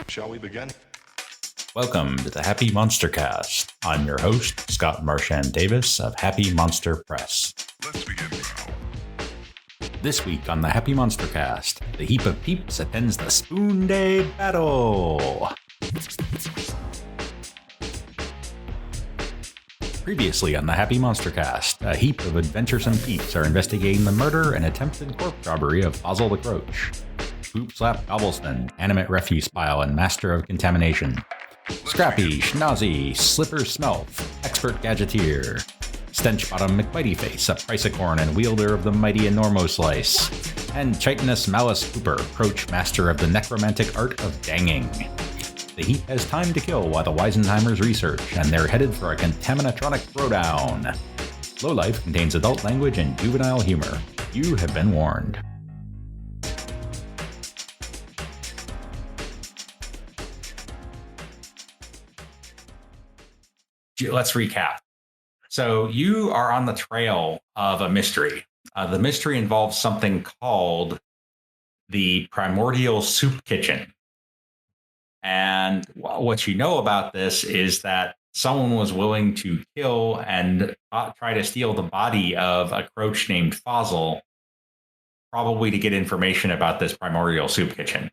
Shall we begin? Welcome to the Happy MonsterCast. I'm your host, Scott Marchand Davis of Happy Monster Press. Let's begin now. This week on the Happy MonsterCast, the Heap of Peeps attends the Spoonday battle. Previously on the Happy MonsterCast, a heap of adventuresome peeps are investigating the murder and attempted corpse robbery of Fossil the Croach. Poop Slap Gobbleston, animate refuse pile and master of contamination. Scrappy, Schnozzy, Slipper Smelf, expert gadgeteer. Stench Bottom McBiteyface, a Priceacorn and wielder of the mighty Enormo Slice. And Chitinous Malice Cooper, Croach, master of the necromantic art of danging. The Heap has time to kill while the Weisenheimers research, and they're headed for a contaminatronic throwdown. Lowlife contains adult language and juvenile humor. You have been warned. Let's recap. So you are on the trail of a mystery. The mystery involves something called the Primordial Soup Kitchen. And what you know about this is that someone was willing to kill and try to steal the body of a Croach named Fossil, probably to get information about this Primordial Soup Kitchen.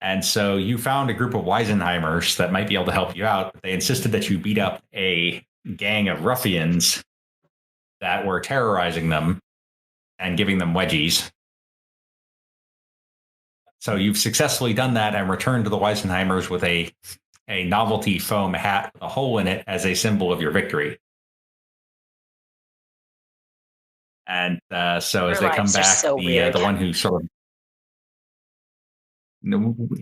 And so you found a group of Weisenheimers that might be able to help you out, but they insisted that you beat up a gang of ruffians that were terrorizing them and giving them wedgies. So you've successfully done that and returned to the Weisenheimers with a novelty foam hat with a hole in it as a symbol of your victory. And so as they come back, the one who sort of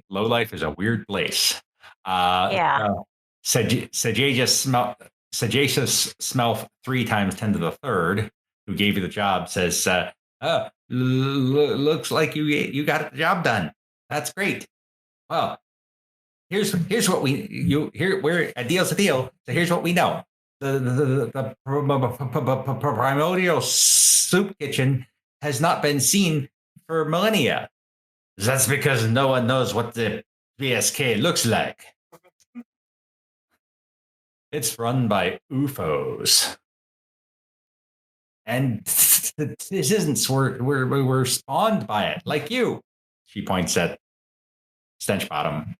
Lowlife is a weird place. Sagacious Smell 3 times 10 to the third, who gave you the job, says, looks like you got the job done. That's great. Well, here's what we're a deal's a deal. So here's what we know. The Primordial Soup Kitchen has not been seen for millennia. That's because no one knows what the PSK looks like. It's run by UFOs. And this isn't, we're spawned by it, like you. She points at Stench Bottom.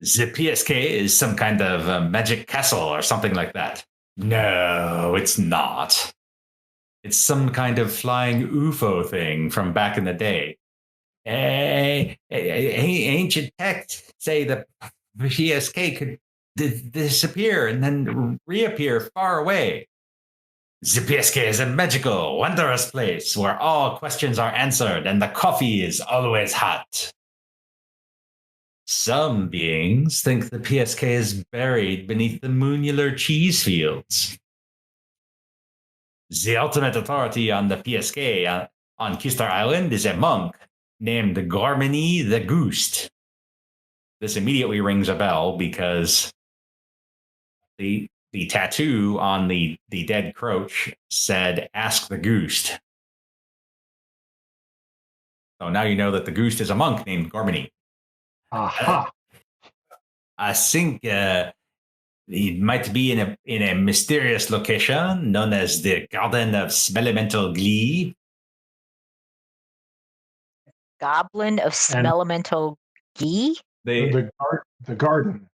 The PSK is some kind of magic castle or something like that. No, it's not. It's some kind of flying UFO thing from back in the day. Ancient texts say the PSK could disappear and then reappear far away. The PSK is a magical, wondrous place where all questions are answered and the coffee is always hot. Some beings think the PSK is buried beneath the moonular cheese fields. The ultimate authority on the PSK on Kistar Island is a monk named Gormany the Goost. This immediately rings a bell because the tattoo on the dead Croach said, "Ask the Goost." So now you know that the Goost is a monk named Gormany. Aha. I think it might be in a mysterious location known as the Garden of Smellemental Glee. Goblin of Smellemental Glee? The garden.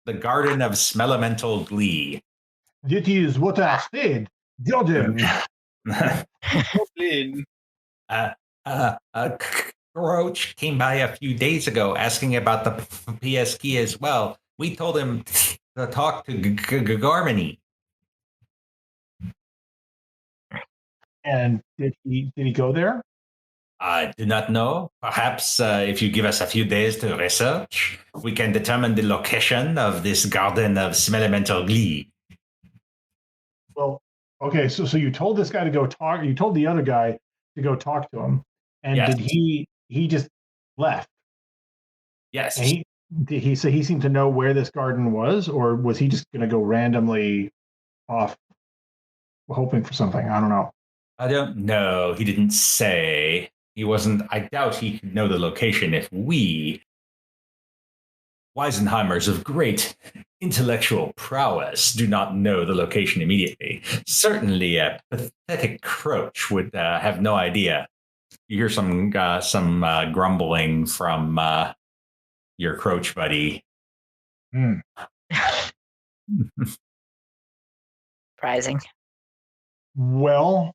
The Garden of Smellemental Glee. That is what I said. Garden. Croach came by a few days ago asking about the PSK as well. We told him to talk to Garmany. And did he go there? I do not know. Perhaps if you give us a few days to research, we can determine the location of this Garden of Smellemental Glee. Well, okay, so you told this guy to go talk. You told the other guy to go talk to him, and yes. Did he just left? Yes. And did he say he seemed to know where this garden was, or was he just going to go randomly off, hoping for something? I don't know. I don't know. He didn't say. He wasn't. I doubt he could know the location if we, Weisenheimers of great intellectual prowess, do not know the location immediately. Certainly, a pathetic croach would have no idea. You hear some grumbling from your croach buddy. Hmm. Surprising. Well,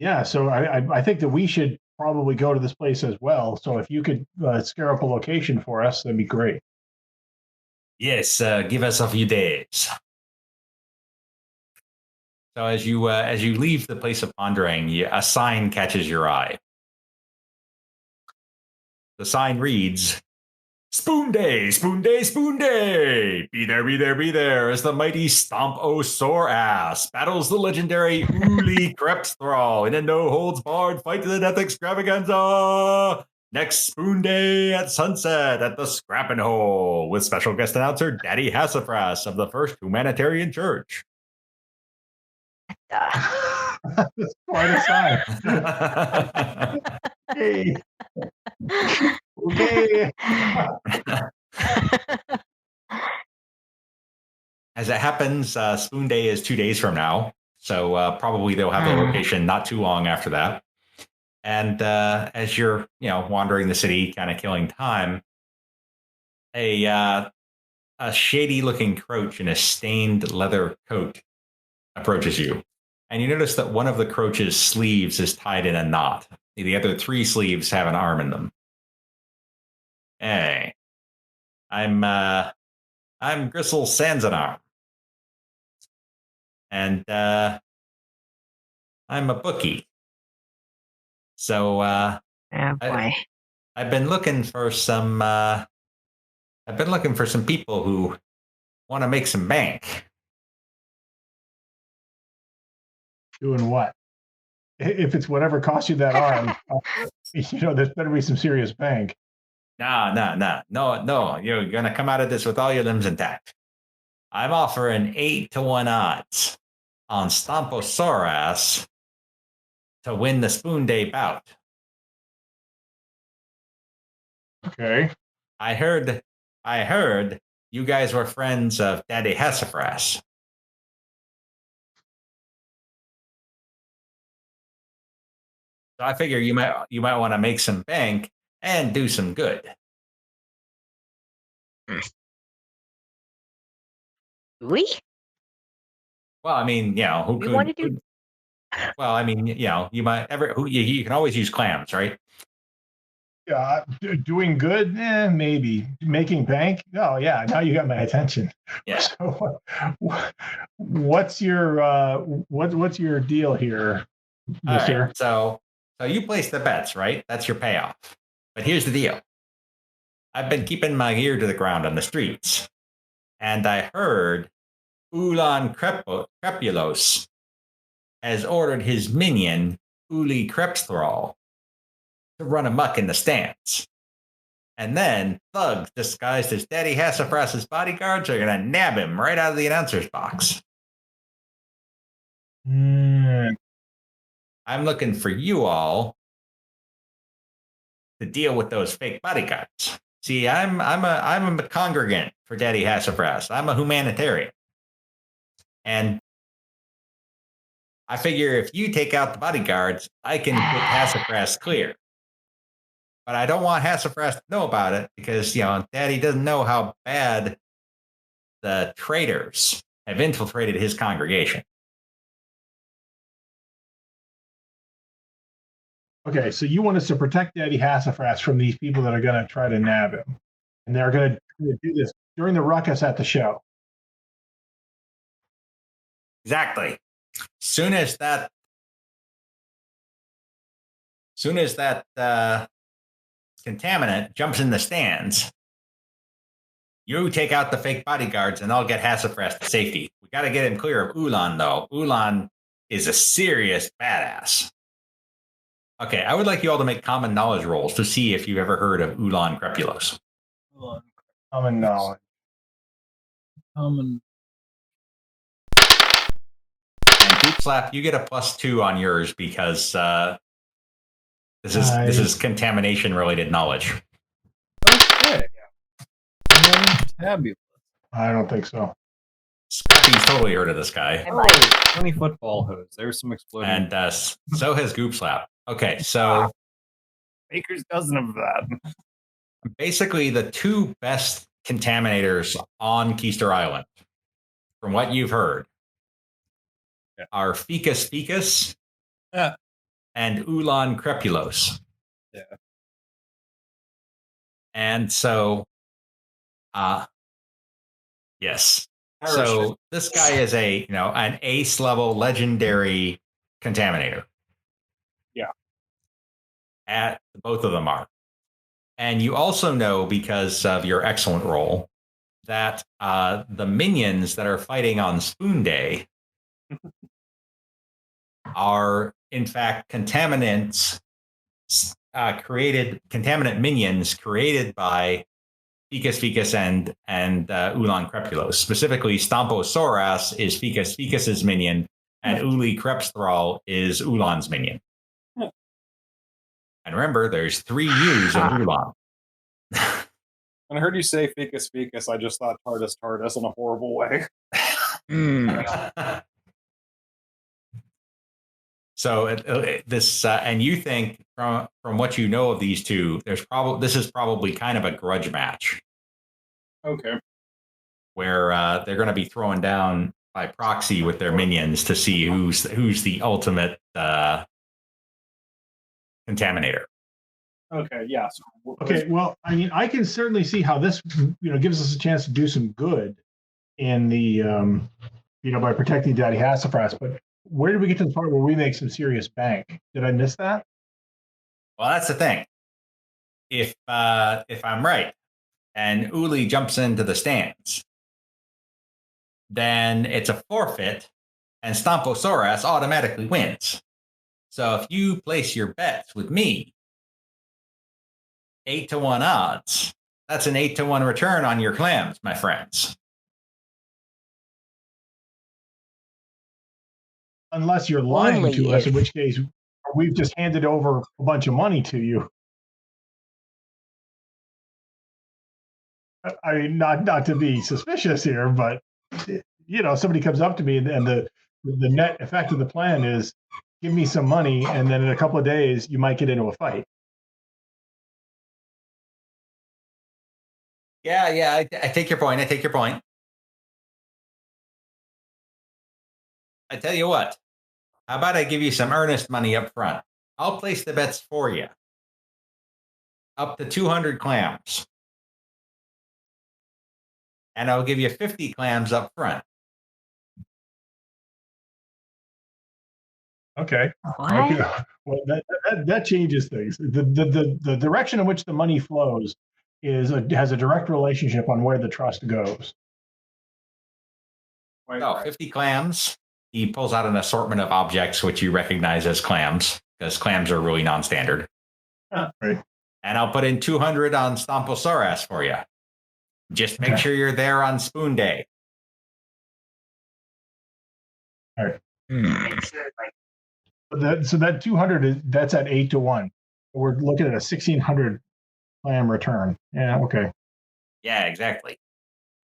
yeah. So I think that we should probably go to this place as well. So if you could scare up a location for us, that'd be great. Yes, give us a few days. So as you leave the place of pondering, a sign catches your eye. The sign reads, "Spoonday, Spoonday, Spoonday! Be there, be there, be there, as the mighty Stomp O Sore Ass battles the legendary Uli Krebsthrall in a no-holds-barred fight to the death extravaganza! Next Spoonday at sunset at the Scrappin' Hole, with special guest announcer Daddy Hassafras of the First Humanitarian Church." That's quite a sign. Hey. Okay. As it happens, Spoonday is 2 days from now, so probably they'll have the location not too long after that. And as you're, wandering the city, kind of killing time, a shady-looking croach in a stained leather coat approaches you, and you notice that one of the croach's sleeves is tied in a knot. The other 3 sleeves have an arm in them. Hey, I'm Gristle Sansanarm, and I'm a bookie. So Oh boy. I've been looking for some people who want to make some bank. Doing what? If it's whatever cost you that arm, there's better be some serious bank. No. You're gonna come out of this with all your limbs intact. I'm offering 8-1 odds on Stomposaurus to win the Spoonday bout. Okay. I heard you guys were friends of Daddy Hassafras. So I figure you might want to make some bank and do some good. We? Well, I mean, who We could? want to do. Well, I mean, you might you can always use clams, right? Yeah, doing good, maybe. Making bank, oh yeah. Now you got my attention. Yeah. So, what's your deal here, mister? All right, so you place the bets, right? That's your payoff. But here's the deal. I've been keeping my ear to the ground on the streets, and I heard Ulan Crepulos has ordered his minion, Uli Krebsthrall, to run amok in the stands. And then thugs disguised as Daddy Hassafras's bodyguards are going to nab him right out of the announcer's box. I'm looking for you all to deal with those fake bodyguards. See, I'm a congregant for Daddy Hassafras. I'm a humanitarian. And I figure if you take out the bodyguards, I can get Hassafras clear. But I don't want Hassafras to know about it because, Daddy doesn't know how bad the traitors have infiltrated his congregation. Okay, so you want us to protect Daddy Hassafras from these people that are going to try to nab him. And they're going to do this during the ruckus at the show. Exactly. Soon as that contaminant jumps in the stands, you take out the fake bodyguards and I'll get Hassafras to safety. We got to get him clear of Ulan, though. Ulan is a serious badass. Okay, I would like you all to make common knowledge rolls to see if you've ever heard of Ulan Crepulos. Common knowledge. And Poop Slap, you get a +2 on yours because This is contamination related knowledge. Okay. Fantabulous. I don't think so. Scrappy's totally heard of this guy, I might. 20 football hose. There's some exploding. and so has Goop Slap. Okay, so Baker's dozen of that. basically the two best contaminators on Keister Island, from what you've heard, are Ficus ficus Yeah. and Ulan crepulos. Yeah. And so, yes. So this guy is an ace level legendary contaminator. Yeah. At both of them are. And you also know, because of your excellent roll, that the minions that are fighting on Spoonday are in fact contaminant minions created by Ficus ficus and Ulan crepulos. Specifically, Stomposaurus is Ficus ficus's minion, and Uli Crepsthrall is Ulan's minion. And remember, there's 3 U's in Ulan. When I heard you say ficus ficus, I just thought TARDIS in a horrible way. So this, and you think from what you know of these two, this is probably kind of a grudge match. Okay. Where they're going to be throwing down by proxy with their minions to see who's the ultimate contaminator. Okay. Yeah. So, Okay, well, I mean, I can certainly see how this, gives us a chance to do some good in the, by protecting Daddy Hassafras. But where did we get to the part where we make some serious bank? Did I miss that? Well, that's the thing. If I'm right, and Uli jumps into the stands, then it's a forfeit, and Stomposaurus automatically wins. So if you place your bets with me, 8-1 odds, that's an 8-1 return on your clams, my friends. Unless you're lying Only to us, if- in which case we've just handed over a bunch of money to you. I mean, not to be suspicious here, but somebody comes up to me and the net effect of the plan is give me some money, and then in a couple of days you might get into a fight. Yeah, I take your point. I tell you what, how about I give you some earnest money up front? I'll place the bets for you. Up to 200 clams. And I'll give you 50 clams up front. Okay. What? Okay. Well, that changes things. The direction in which the money flows has a direct relationship on where the trust goes. So 50 clams. He pulls out an assortment of objects which you recognize as clams, because clams are really non-standard. Right. And I'll put in 200 on Stomposaurus for you. Just make sure you're there on Spoonday. All right. So that 200 that's at 8-1. We're looking at a 1,600 clam return. Yeah. Okay. Yeah, exactly.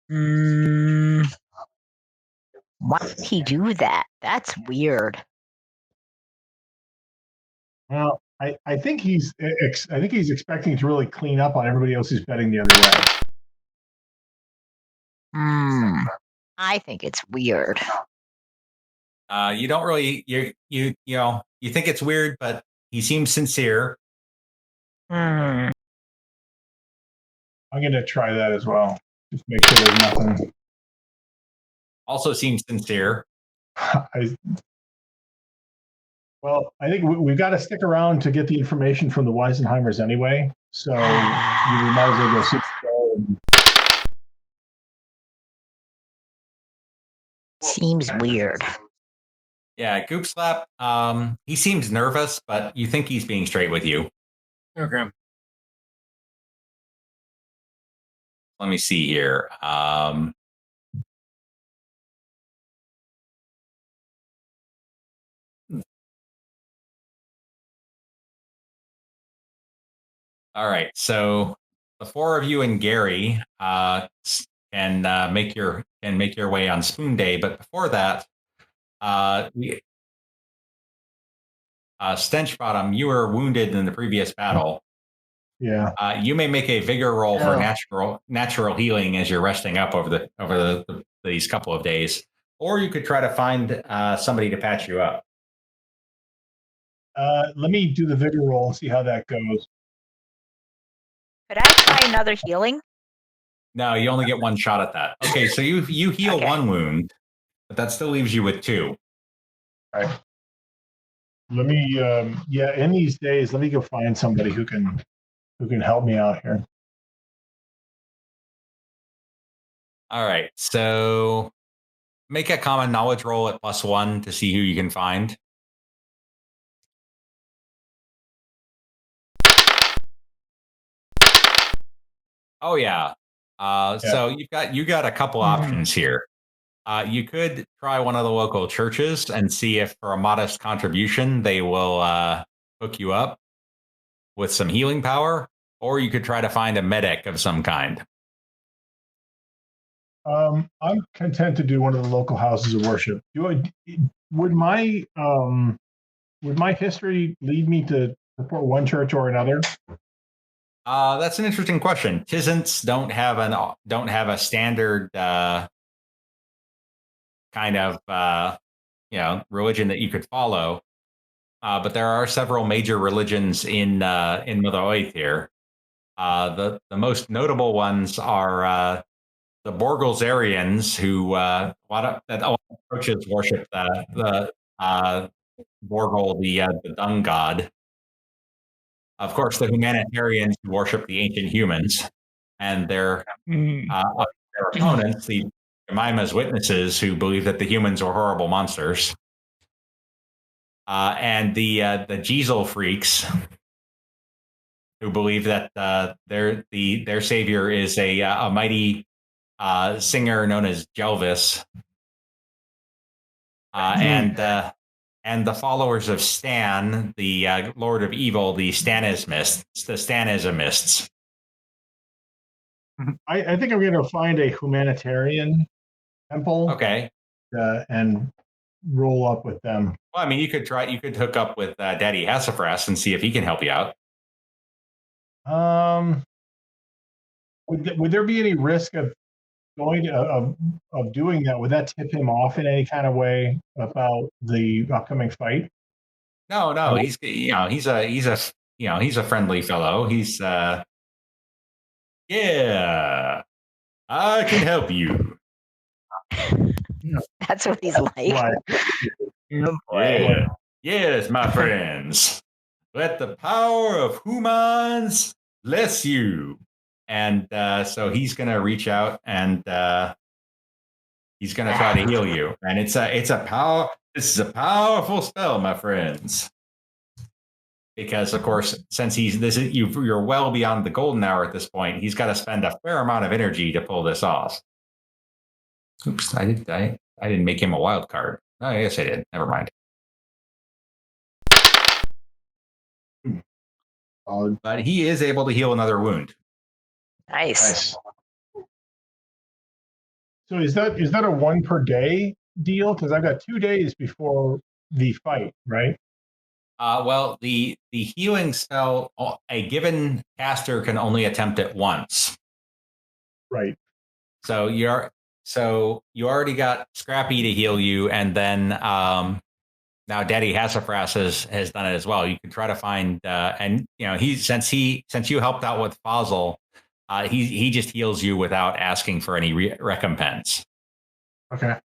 Why did he do that? That's weird. Well, I think he's expecting to really clean up on everybody else who's betting the other way. I think it's weird. You don't really you think it's weird, but he seems sincere. I'm going to try that as well. Just make sure there's nothing. Also seems sincere. I think we've got to stick around to get the information from the Weisenheimers anyway. So we might as well go see the show. Seems weird. Yeah, Goop Slap, he seems nervous, but you think he's being straight with you. Okay. Let me see here. All right. So the four of you and Gary can make your way on Spoonday, but before that, Stench Bottom, you were wounded in the previous battle. Yeah. You may make a vigor roll for Oh. natural healing as you're resting up over these couple of days, or you could try to find somebody to patch you up. Let me do the vigor roll and see how that goes. Could I try another healing? No, you only get one shot at that. Okay, so you heal Okay. one wound, but that still leaves you with two. All right. Let me, in these days, let me go find somebody who can help me out here. All right, so make a common knowledge roll at +1 to see who you can find. Oh yeah. So you got a couple options here. You could try one of the local churches and see if, for a modest contribution, they will hook you up with some healing power, or you could try to find a medic of some kind. I'm content to do one of the local houses of worship. Would my history lead me to support one church or another? That's an interesting question. Tisants don't have a standard kind of religion that you could follow, but there are several major religions in Mother Earth here. The most notable ones are the Borgulzarians, who a lot of approaches worship the Borgul, the dung god. Of course, the humanitarians who worship the ancient humans, and their opponents, the Jemima's witnesses, who believe that the humans are horrible monsters, and the Jezel freaks, who believe that their savior is a mighty singer known as Jelvis, and the followers of Stan, the Lord of Evil, the Stanismists. I think I'm going to find a humanitarian temple. Okay. And roll up with them. Well, I mean, you could hook up with Daddy Hassafras and see if he can help you out. Would there be any risk of doing that? Would that tip him off in any kind of way about the upcoming fight? No, he's a friendly fellow. He's yeah, I can help you. That's what he's like. Oh, yeah. Yes, my friends. Let the power of humans bless you. And so he's going to reach out and he's going to try to heal you. And it's a power. This is a powerful spell, my friends. Because of course, since you're well beyond the golden hour at this point, he's got to spend a fair amount of energy to pull this off. Oops, I didn't make him a wild card. Oh, yes, I did. Never mind. But he is able to heal another wound. Nice. So is that a one per day deal? Because I've got 2 days before the fight, right? Well, the healing spell, a given caster can only attempt it once. Right. So you already got Scrappy to heal you, and then now Daddy Hassafras has done it as well. You can try to find and since you helped out with Fossil, he just heals you without asking for any recompense. Okay.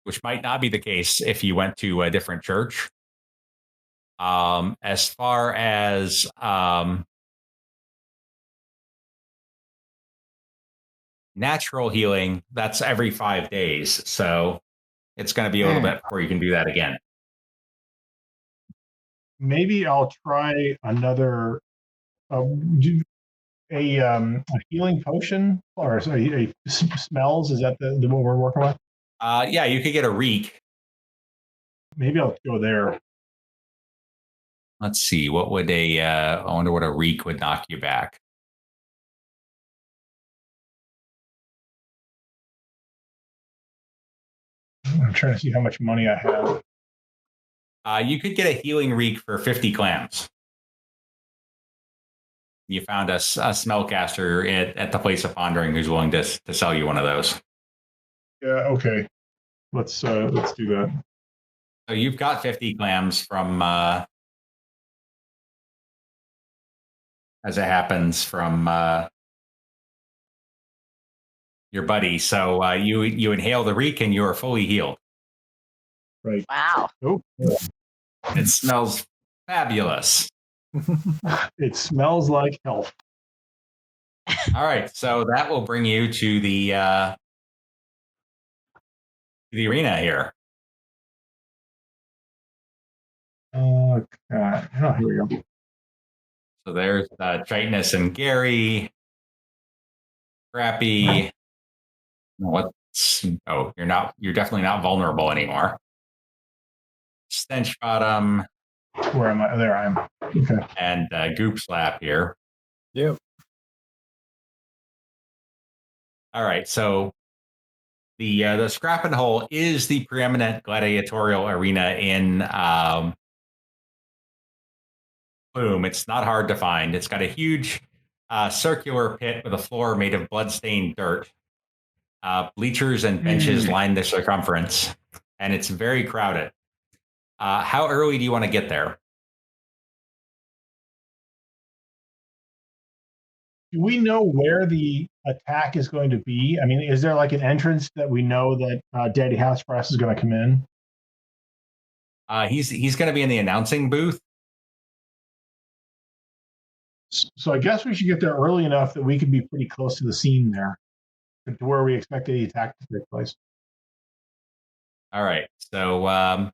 Which might not be the case if you went to a different church. As far as natural healing, that's every 5 days. So it's going to be a little bit before you can do that again. Maybe I'll try another a healing potion, or a smells. Is that the what we're working with? Yeah, you could get a reek. Maybe I'll go there. Let's see. What would I wonder what a reek would knock you back. I'm trying to see how much money I have. You could get a healing reek for 50 clams. You found a smellcaster at the place of pondering who's willing to sell you one of those. Yeah, okay. Let's do that. So you've got 50 clams from, as it happens, from your buddy. So you inhale the reek and you are fully healed. Right. Wow. Oh, It smells fabulous. it smells like health. All right, so that will bring you to the arena here. Okay. Oh, here we go. So there's Chitinous and Gary. Scrappy. You're definitely not vulnerable anymore. Stench Bottom. Where am I? There I am. Okay. And Goop Slap here. Yep. All right, so the Scrap and Hole is the preeminent gladiatorial arena in Bloom. It's not hard to find. It's got a huge circular pit with a floor made of blood-stained dirt. Bleachers and benches line the circumference, and it's very crowded. How early do you want to get there? Do we know where the attack is going to be? I mean, is there like an entrance that we know that Daddy Housebrass is going to come in? He's going to be in the announcing booth. So I guess we should get there early enough that we could be pretty close to the scene there, to where we expect the attack to take place. All right, so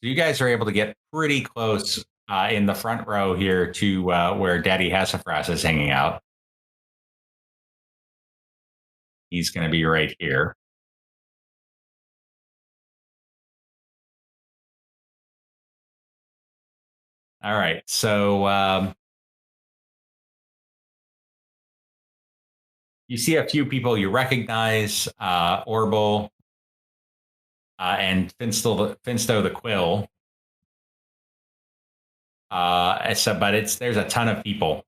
you guys are able to get pretty close in the front row here to where Daddy Hassafras is hanging out. He's going to be right here. All right, so you see a few people you recognize, Orbital and Finsto the Quill. But there's a ton of people.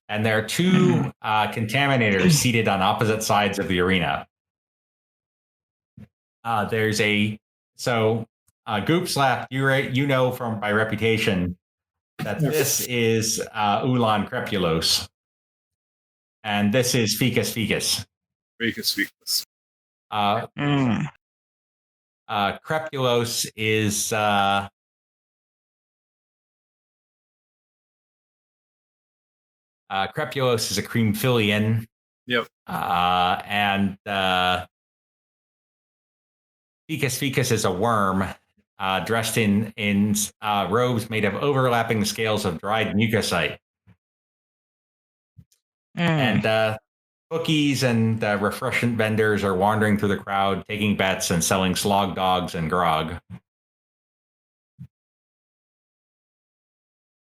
And there are two contaminators seated on opposite sides of the arena. Goop Slap, you know from by reputation that this is Ulan Crepulos. And this is Ficus Ficus. Ficus. Crepulos is Crepulos is a creamphilian. Yep. And Ficus Ficus is a worm dressed in robes made of overlapping scales of dried mucosite. And bookies and refreshment vendors are wandering through the crowd, taking bets and selling slog dogs and grog.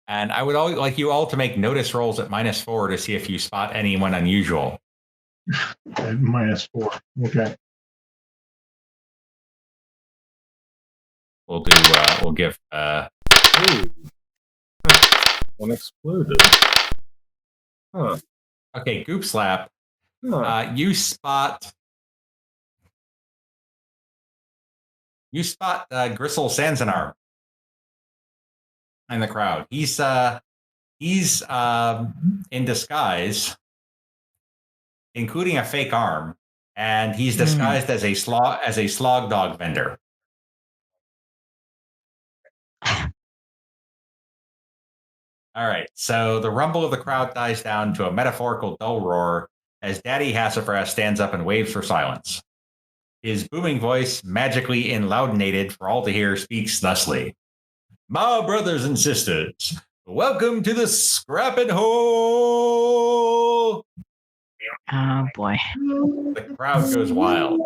And I would like you all to make notice rolls at -4 to see if you spot anyone unusual. At -4. Okay. We'll give one exploded. Huh. Okay, Goop Slap. Huh. You spot Gristle Sansanar in the crowd. He's in disguise, including a fake arm, and he's disguised as a slog dog vendor. All right, so the rumble of the crowd dies down to a metaphorical dull roar as Daddy Hassafras stands up and waves for silence. His booming voice, magically enloudinated for all to hear, speaks thusly. My brothers and sisters, welcome to the Scrappin' Hole! Oh boy. The crowd goes wild.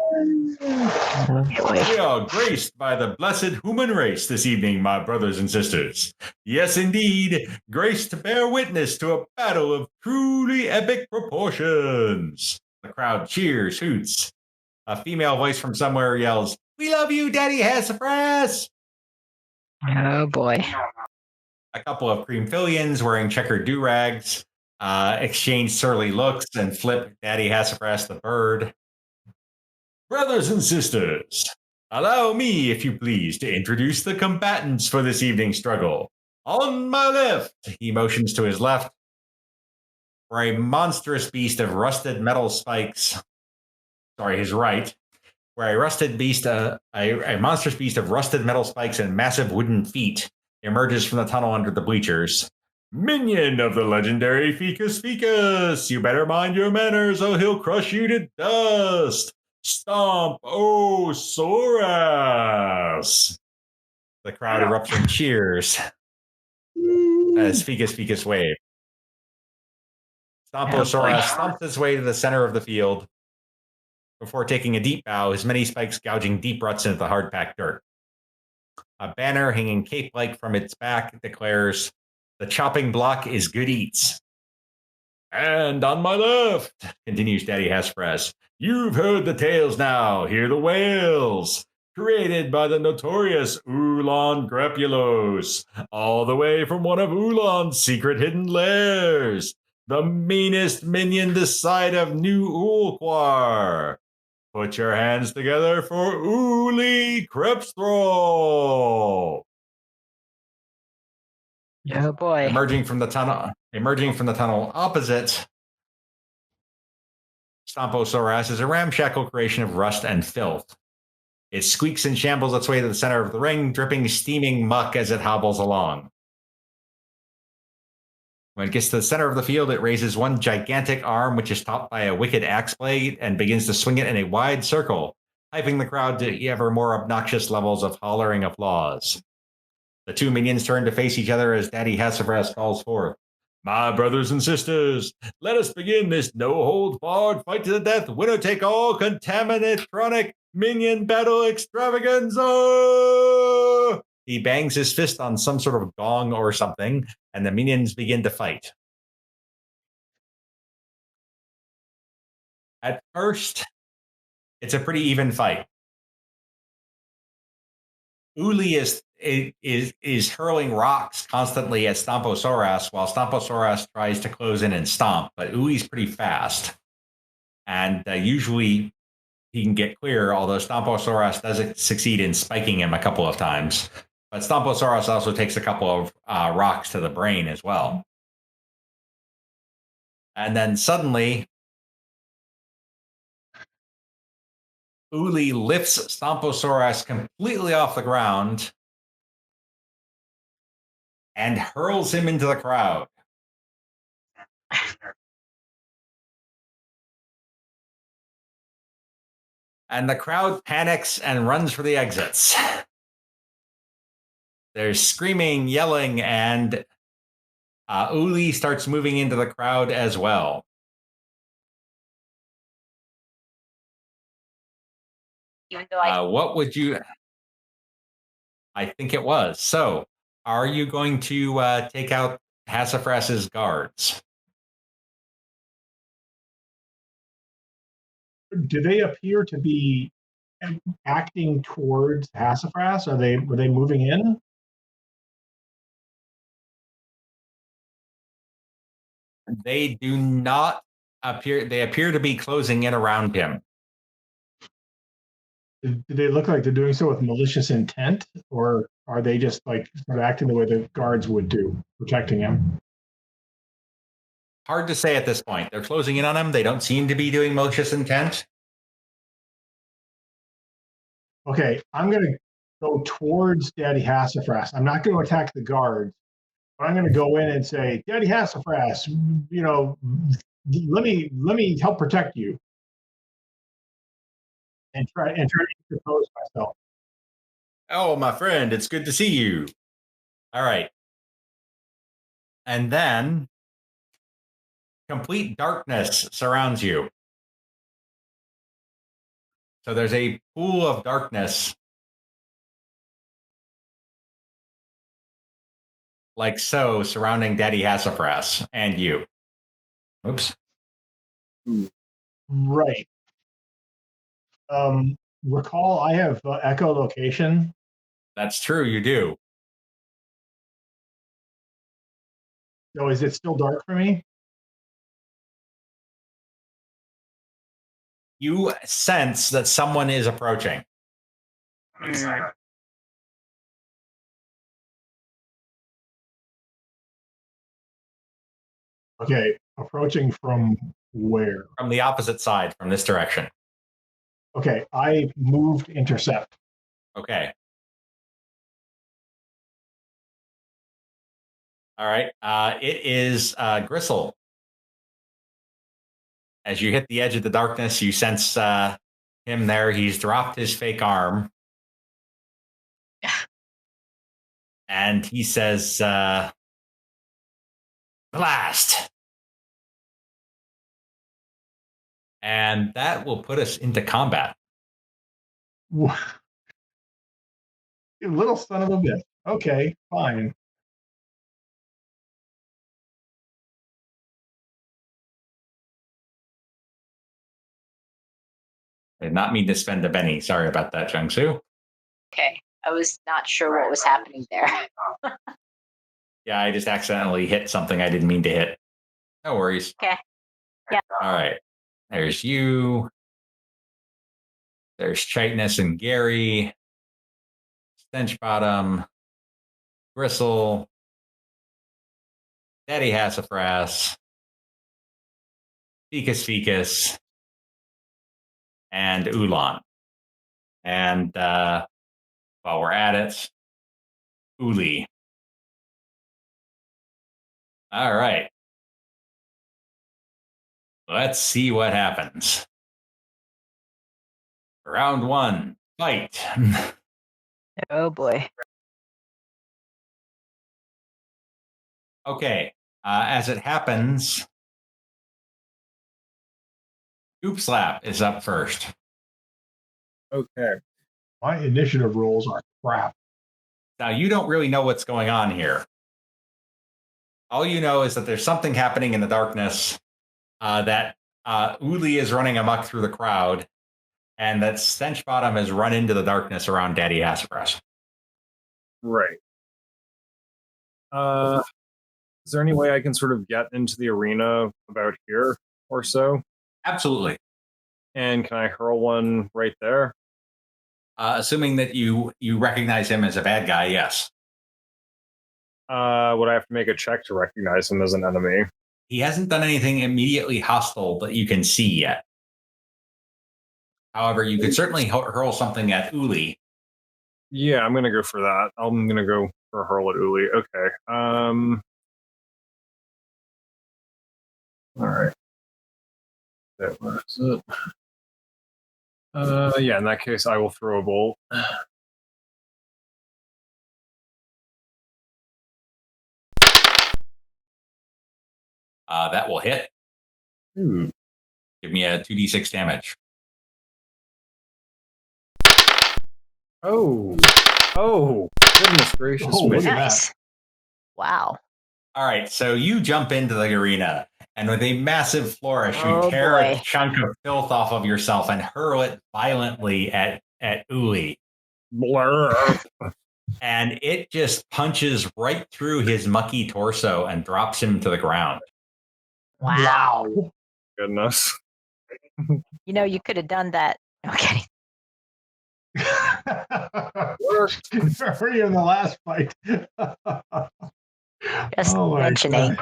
Oh boy. We are graced by the blessed human race this evening, my brothers and sisters. Yes, indeed, graced to bear witness to a battle of truly epic proportions. The crowd cheers, hoots. A female voice from somewhere yells, "We love you, Daddy Hassafras!" Oh boy. A couple of creamfillions wearing checkered do-rags exchange surly looks and flip Daddy Hassafras the bird. Brothers and sisters, allow me, if you please, to introduce the combatants for this evening's struggle. On my left, he motions to his left, for a monstrous beast of rusted metal spikes. Sorry, his right, where a monstrous beast of rusted metal spikes and massive wooden feet emerges from the tunnel under the bleachers. Minion of the legendary Ficus Ficus, you better mind your manners or he'll crush you to dust. Stomp, oh, Soras! The crowd erupts in cheers as Ficus Ficus wave. Stomposaurus stomps his way to the center of the field before taking a deep bow, his many spikes gouging deep ruts into the hard-packed dirt. A banner hanging cape-like from its back declares, "The chopping block is good eats." And on my left, continues Daddy Hassafras, you've heard the tales now, hear the wails. Created by the notorious Ulan Grapulos, all the way from one of Ulan's secret hidden lairs. The meanest minion this side of New Ulquar. Put your hands together for Uli Crepstro. Oh boy. Emerging from the tunnel opposite Stomposaurus is a ramshackle creation of rust and filth. It squeaks and shambles its way to the center of the ring, dripping steaming muck as it hobbles along. When it gets to the center of the field, it raises one gigantic arm, which is topped by a wicked axe blade, and begins to swing it in a wide circle, hyping the crowd to ever more obnoxious levels of hollering applause. The two minions turn to face each other as Daddy Hassafras calls forth, "My brothers and sisters, let us begin this no-holds-barred fight to the death, winner-take-all contaminatronic minion battle extravaganza!" He bangs his fist on some sort of gong or something, and the minions begin to fight. At first, it's a pretty even fight. Uli is hurling rocks constantly at Stomposaurus, while Stomposaurus tries to close in and stomp, but Uli's pretty fast. And usually he can get clear, although Stomposaurus does succeed in spiking him a couple of times. But Stomposaurus also takes a couple of rocks to the brain as well. And then suddenly, Uli lifts Stomposaurus completely off the ground and hurls him into the crowd. And the crowd panics and runs for the exits. There's screaming, yelling, and Uli starts moving into the crowd as well. Even though What would you... I think it was. So, are you going to take out Hassafras's guards? Do they appear to be acting towards Hassafras? Were they moving in? They do not appear. They appear to be closing in around him. Do they look like they're doing so with malicious intent, or are they just like sort of acting the way the guards would do, protecting him? Hard to say at this point. They're closing in on him. They don't seem to be doing malicious intent. Okay, I'm going to go towards Daddy Hassafras. I'm not going to attack the guards, but I'm going to go in and say, "Daddy Hassafras, let me help protect you," and try to interpose myself. Oh, my friend, it's good to see you. All right. And then complete darkness surrounds you. So there's a pool of darkness like so surrounding Daddy Hassafras and you. Oops. Right. Recall, I have echolocation. That's true, you do. So is it still dark for me? You sense that someone is approaching. Okay, approaching from where? From the opposite side, from this direction. Okay, I moved intercept. Okay. All right. It is Gristle. As you hit the edge of the darkness, you sense him there. He's dropped his fake arm. And he says, blast. And that will put us into combat. You little son of a bitch. Okay, fine. I did not mean to spend a penny. Sorry about that, Jung Soo. Okay. I was not sure what was happening there. Yeah, I just accidentally hit something I didn't mean to hit. No worries. Okay. Yeah. All right. There's you. There's Chightness and Gary. Stenchbottom. Gristle. Daddy Hassafras. Fecus. And Ulan. And while we're at it, Uli. All right. Let's see what happens. Round 1, fight. Oh boy. Okay. As it happens, Goop Slap is up first. Okay. My initiative rolls are crap. Now, you don't really know what's going on here. All you know is that there's something happening in the darkness, that Uli is running amok through the crowd, and that Stenchbottom has run into the darkness around Daddy Hassafras. Right. Is there any way I can sort of get into the arena about here or so? Absolutely. And can I hurl one right there? Assuming that you recognize him as a bad guy, yes. Would I have to make a check to recognize him as an enemy? He hasn't done anything immediately hostile that you can see yet. However, you could certainly hurl something at Uli. Yeah, I'm gonna go for that. I'm gonna go for a hurl at Uli. Okay. All right. That was it. Yeah, in that case, I will throw a bolt. That will hit. Ooh. Give me a 2d6 damage. Oh, goodness gracious Oh, me. look at Nice. Wow. All right, so you jump into the arena, and with a massive flourish, you Oh, tear a boy. chunk of filth off of yourself and hurl it violently at Uli. Blur. And it just punches right through his mucky torso and drops him to the ground. Wow. Goodness. You know, you could have done that. Okay. Worked. Already in the last fight. Just Oh my mentioning.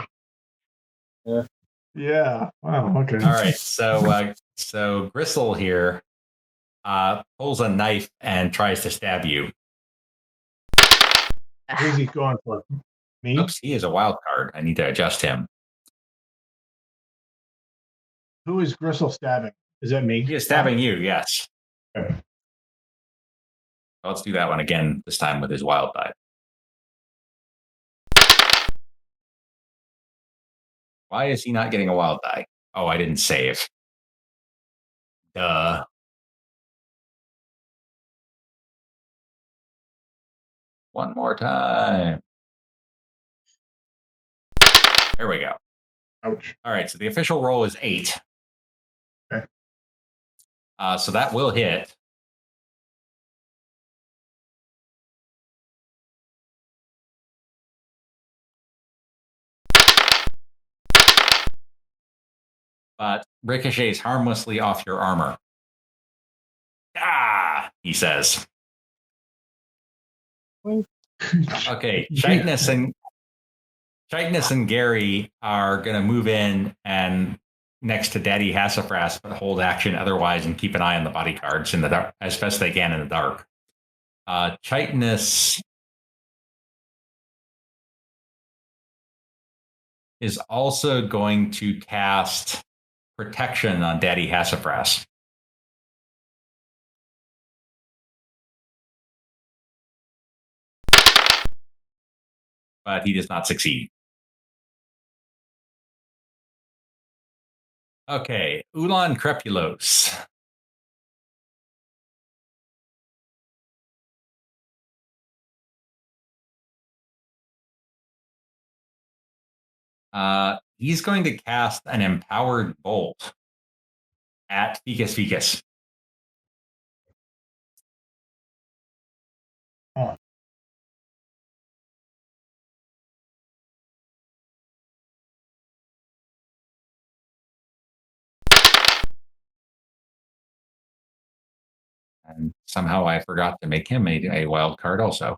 God. Yeah. Wow. Okay. All right, so Gristle here pulls a knife and tries to stab you. Who's he going for? Me? Oops, he is a wild card. I need to adjust him. Who is Gristle stabbing? Is that me? He is stabbing you, yes. Okay. Let's do that one again, this time with his wild die. Why is he not getting a wild die? Oh, I didn't save. Duh. One more time. There we go. Ouch. All right, so the official roll is 8. Okay. So that will hit. But ricochets harmlessly off your armor. Ah, he says. Okay, Chitinous and Gary are going to move in and next to Daddy Hassafras, but hold action otherwise and keep an eye on the body cards in the dark, as best they can in the dark. Chitinous is also going to cast Protection on Daddy Hassafras. But he does not succeed. Okay, Ulan Crepulos. He's going to cast an Empowered Bolt at Ficus. Oh. And somehow I forgot to make him a wild card also.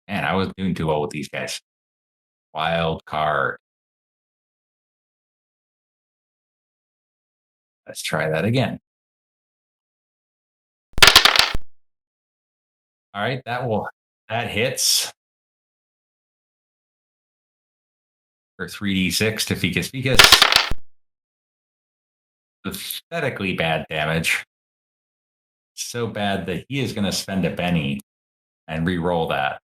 Man, I was doing too well with these guys. Wild card. Let's try that again. All right, that hits for 3d6 to Ficus. Pathetically bad damage. So bad that he is going to spend a Benny and re-roll that.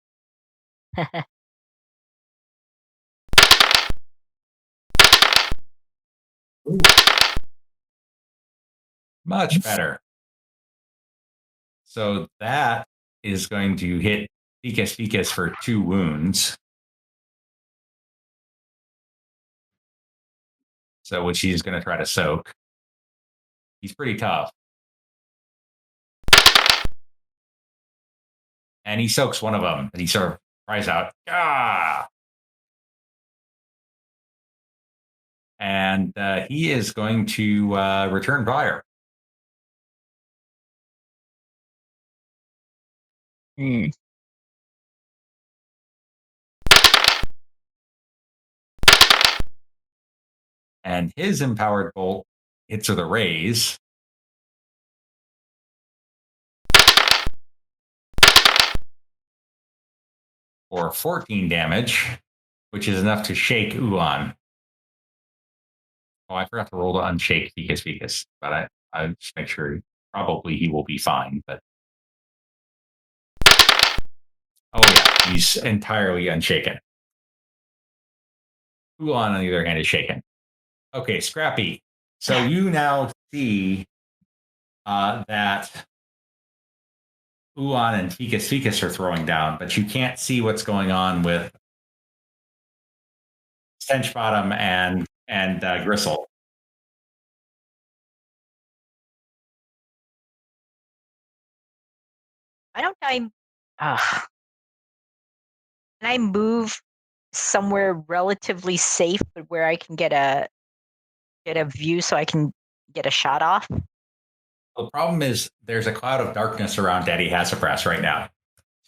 Ooh. Much better. So that is going to hit Ficus for 2 wounds. So which he's going to try to soak. He's pretty tough. And he soaks one of them. And he sort of cries out, "Ah!" And he is going to return fire. And his Empowered Bolt hits with a raise. For 14 damage, which is enough to shake Ulan. Oh, I forgot to roll to unshake Ficus, but I just make sure probably he will be fine. But oh yeah, he's entirely unshaken. Ulan, on the other hand, is shaken. Okay, Scrappy. So you now see that Ulan and Ficus are throwing down, but you can't see what's going on with Stenchbottom and Gristle. Why don't can I move somewhere relatively safe, but where I can get a view so I can get a shot off? The problem is there's a cloud of darkness around Daddy Hassafras right now.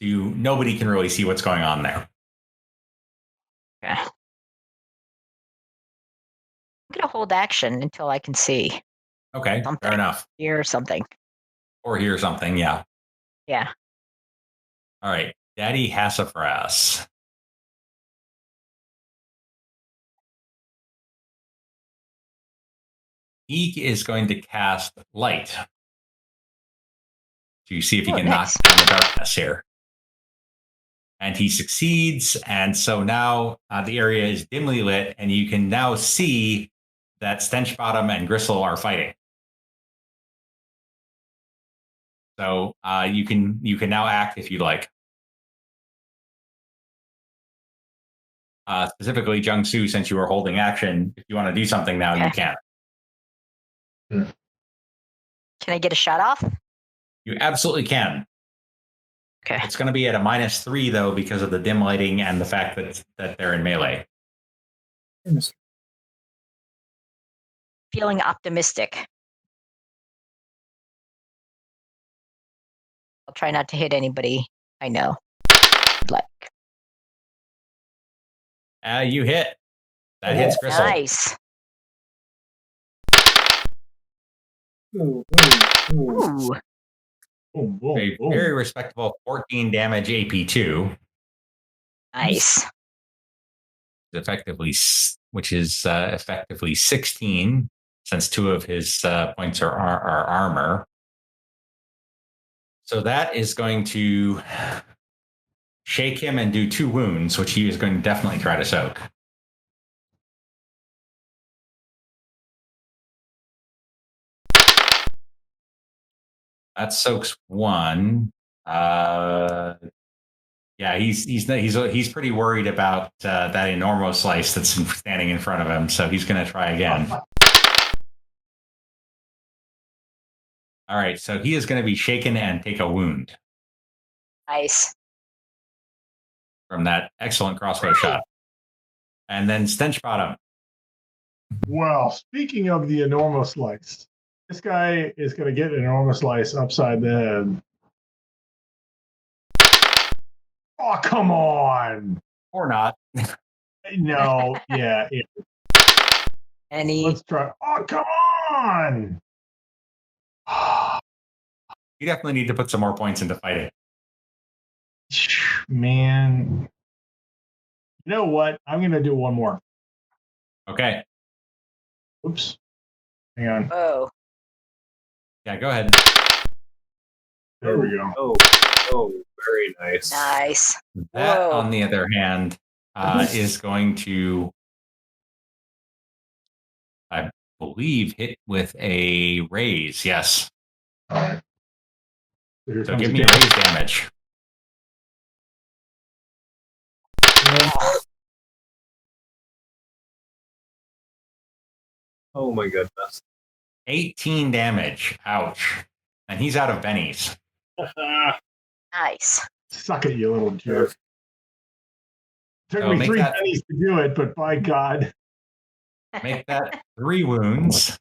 So nobody can really see what's going on there. Okay. I'm gonna hold action until I can see. Okay, Something. fair enough. Hear something. Or hear something, yeah. Yeah. All right, Daddy Hassafras. He is going to cast Light to see if he can knock down the darkness here. And he succeeds, and so now the area is dimly lit, and you can now see that Stenchbottom and Gristle are fighting. So you can now act if you like. Specifically, Jung Soo, since you were holding action, if you want to do something now, you can. Can I get a shot off? You absolutely can. Okay. It's going to be at a -3, though, because of the dim lighting and the fact that they're in melee. Feeling optimistic. I'll try not to hit anybody I know. Like. You hit. That hits Gristle. Nice. Ooh. Ooh. Boom, boom, A boom. very respectable 14 damage AP2. Nice. Which is effectively 16, since 2 of his points are armor. So that is going to shake him and do 2 wounds, which he is going to definitely try to soak. That soaks 1. Yeah, he's pretty worried about that enormous slice that's standing in front of him, so he's going to try again. All right, so he is going to be shaken and take a wound. Nice. From that excellent crossbow shot. And then Stench Bottom. Well, speaking of the enormous slice, this guy is going to get an enormous slice upside the head. Oh, come on. Or not. No, yeah. Any? Let's try. Oh, come on. You definitely need to put some more points into fighting. Man. You know what? I'm going to do one more. Okay. Oops. Hang on. Oh. Yeah, go ahead. There we go. Oh, very nice. Nice. That, Whoa. on the other hand, is going to, I believe, hit with a raise. Yes. All right. So give me a raise damage. Oh my goodness. 18 damage. Ouch. And he's out of bennies. Nice. Suck it, you little jerk. Took So me make 3 that- pennies to do it, but by God. Make that 3 wounds.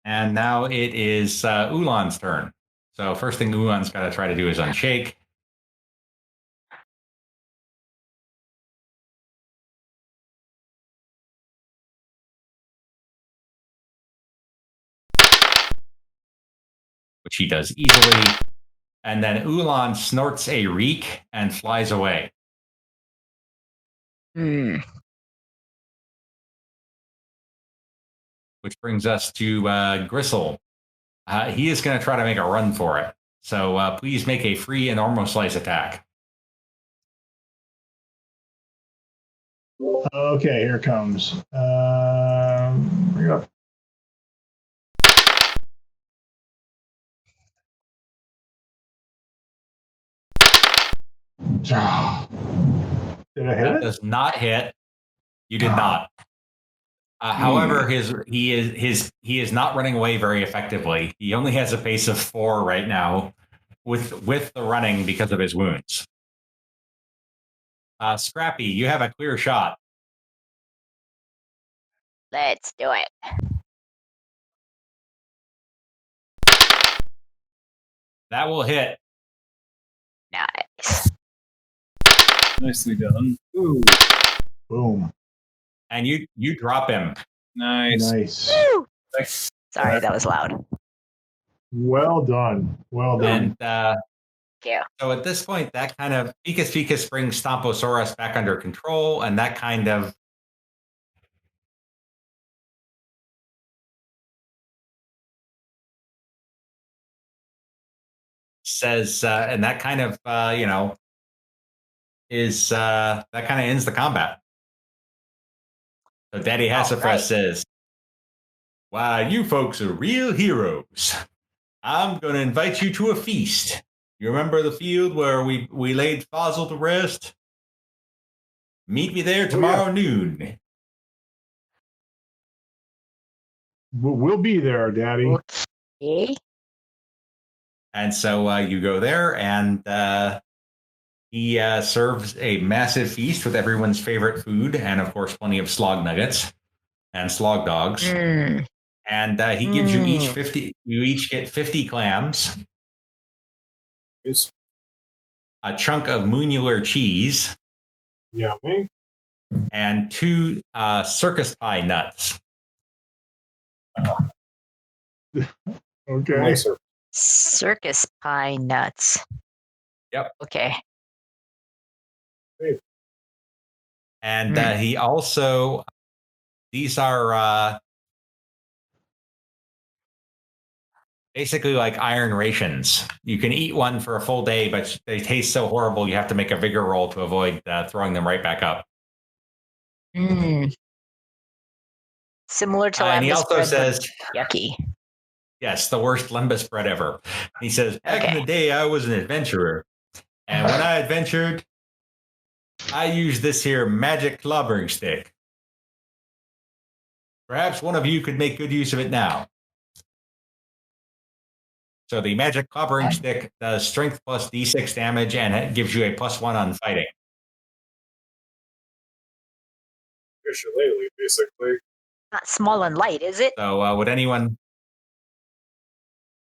And now it is Ulan's turn. So first thing Ulan's got to try to do is unshake. Which he does easily. And then Ulan snorts a reek and flies away. Which brings us to Gristle. He is going to try to make a run for it. So please make a free and normal slice attack. Okay, here it comes. Bring it up. Did I hit That it? does not hit. You did not. However, he is not running away very effectively. He only has a pace of 4 right now, with the running because of his wounds. Scrappy, you have a clear shot. Let's do it. That will hit. Nice. Nicely done. Ooh, Boom. And you drop him. nice. Nice. Woo! Nice. Sorry, that was loud. Well done. Well done. And Yeah. so at this point, that kind of Ficus brings Stomposaurus back under control, and that kind of says, and that kind of is that kind of ends the combat. So Daddy Hassafresh right. says, "Wow, you folks are real heroes. I'm going to invite you to a feast. You remember the field where we laid Fossil to rest? Meet me there tomorrow noon. We'll be there, Daddy. Okay. And so you go there, and he serves a massive feast with everyone's favorite food, and of course, plenty of slog nuggets and slog dogs. Mm. And he gives you each 50. You each get 50 clams, Yes. a chunk of moonular cheese, Yummy. and 2 circus pie nuts. Okay. Nicer. Circus pie nuts. Yep. Okay. And he also, these are basically like iron rations. You can eat one for a full day, but they taste so horrible you have to make a vigor roll to avoid throwing them right back up. Mm. Similar to And he lambus also bread, but says, yucky. yes, the worst lembas bread ever. He says, back in Okay. the day, I was an adventurer. And when I adventured, I used this here magic clobbering stick. Perhaps one of you could make good use of it now. So the magic clobbering stick does strength plus d6 damage, and it gives you a +1 on fighting. Shillelagh, basically. Not small and light, is it? So would anyone...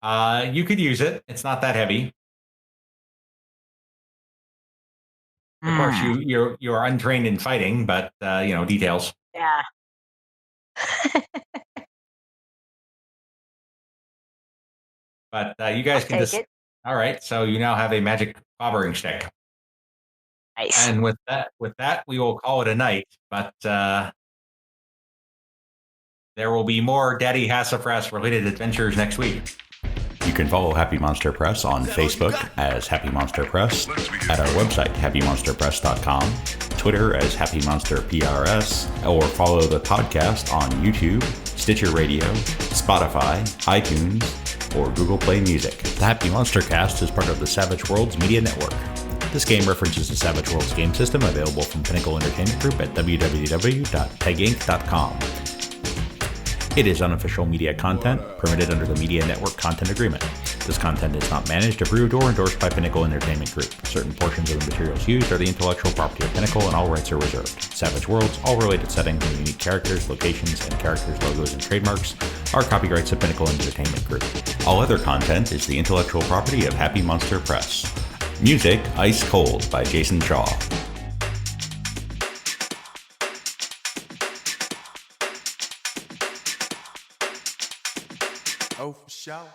you could use it. It's not that heavy. Of course, you are untrained in fighting, but details. Yeah. But you guys I'll can take just... it. All right, so you now have a magic clobbering stick. Nice. And with that, we will call it a night. But there will be more Daddy Hassafras related adventures next week. You can follow Happy Monster Press on Facebook as Happy Monster Press, at our website, happymonsterpress.com, Twitter as Happy Monster PRS, or follow the podcast on YouTube, Stitcher Radio, Spotify, iTunes, or Google Play Music. The Happy Monster Cast is part of the Savage Worlds Media Network. This game references the Savage Worlds game system available from Pinnacle Entertainment Group at www.peginc.com. It is unofficial media content permitted under the Media Network Content Agreement. This content is not managed, approved, or endorsed by Pinnacle Entertainment Group. Certain portions of the materials used are the intellectual property of Pinnacle and all rights are reserved. Savage Worlds, all related settings and unique characters, locations, and characters, logos, and trademarks are copyrights of Pinnacle Entertainment Group. All other content is the intellectual property of Happy Monster Press. Music, Ice Cold by Jason Shaw. Oh, for sure.